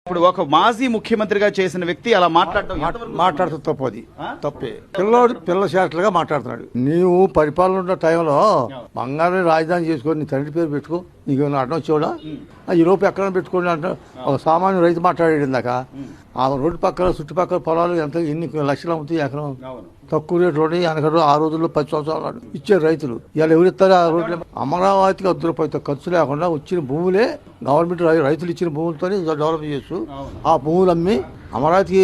ఇప్పుడు ఒక మాజీ ముఖ్యమంత్రిగా చేసిన వ్యక్తి అలా మాట్లాడుతూ తప్పది తప్పే పిల్ల శాస్త్రగా మాట్లాడుతున్నాడు. నీవు పరిపాలన ఉన్న టైంలో బంగారం రాజధాని చేసుకొని నీ తండ్రి పేరు పెట్టుకో, నీకు అడ్డం వచ్చేవాడా? ఈ లోపు ఎక్కడ పెట్టుకోండి అంటే ఒక సామాన్య రైతు మాట్లాడాడు ఇందాక. ఆ రోడ్డు పక్కన చుట్టుపక్కల పొలాలు ఎన్ని లక్షలు అమ్ముతాయి ఎకరం, తక్కువ రేటు వెనకడు ఆ రోజుల్లో 10 సంవత్సరాలు ఇచ్చారు రైతులు. ఇవాళ ఎవరు ఇస్తారు ఆ రోడ్లు? అమరావతికి ₹1 ఖర్చు లేకుండా వచ్చిన భూములే గవర్నమెంట్ రైతులు ఇచ్చిన భూములతో డెవలప్ చేయొచ్చు. ఆ భూములు అమ్మి అమరావతికి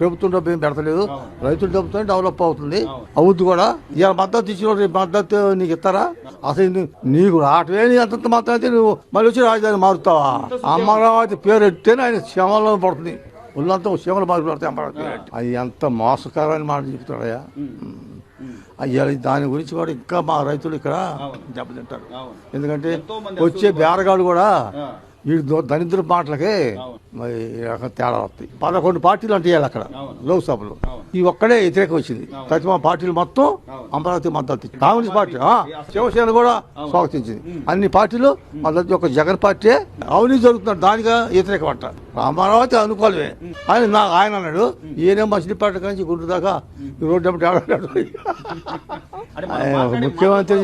ప్రభుత్వం డబ్బు ఏం పెడతలేదు, రైతుల డబ్బుతో డెవలప్ అవుతుంది, అవుద్ది కూడా. ఇవాళ మద్దతు ఇచ్చిన మద్దతు నీకు ఇస్తారా? అసలు నీకు రావటమే అంతంత మాత్రం అయితే నువ్వు మళ్ళీ వచ్చి రాజధాని మారుతావా? అమరావతి పేరు ఎట్టేనే ఆయన క్షేమంలో పడుతుంది, ఒళ్ళంతా క్షేమలు బాగా పడతాయి అమరావతి పేరు. అది ఎంత మోసకరమైన మాట చెప్తాడయా. అయ్యా దాని గురించి కూడా ఇంకా మా రైతులు ఇక్కడ దెబ్బతింటారు. ఎందుకంటే వచ్చే బేరగాడు కూడా ఈ దరిద్ర మాటలకే మరి తేడా వస్తాయి. 11 పార్టీలు అంటే అక్కడ లోక్సభలో ఈ ఒక్కడే వ్యతిరేకం వచ్చింది. ప్రతి పార్టీలు మొత్తం అమరావతి మద్దతు. కాంగ్రెస్ పార్టీ, శివసేన కూడా స్వాగతించింది. అన్ని పార్టీలు మద్దతు. ఒక జగన్ పార్టీ అవినీతి జరుగుతున్నాడు, దానిగా వ్యతిరేకం అంట. అమరావతి అనుకోలేమే ఆయన అన్నాడు. ఈయనే మచిలీపట్నం నుంచి గుంటూరు దాకా ఈ రోడ్డు ముఖ్యమంత్రి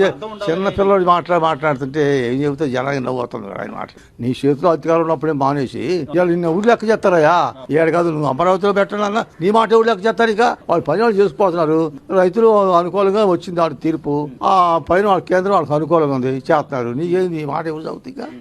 చిన్న పిల్లడు మాట్లాడుతుంటే ఏం చెబితే జనానికి నవ్వుతుంది ఆయన మాట. నీ చేతిలో అధికారం ఉన్నప్పుడే మానేసి ఇవాళ నిన్న ఊరు లెక్క చేస్తారయ్యా. ఏడు కాదు నువ్వు అమరావతిలో పెట్టాలన్నా నీ మాట ఊరు లెక్క చేస్తారు. ఇక వాళ్ళు పని వాళ్ళు చేసుకుపోతున్నారు. రైతులు అనుకూలంగా వచ్చింది వాళ్ళ తీర్పు. ఆ పైన వాళ్ళ కేంద్రం వాళ్ళకి అనుకూలంగా ఉంది, చేస్తున్నారు. నీకేంది నీ మాట ఎవరు చదువుతుంది?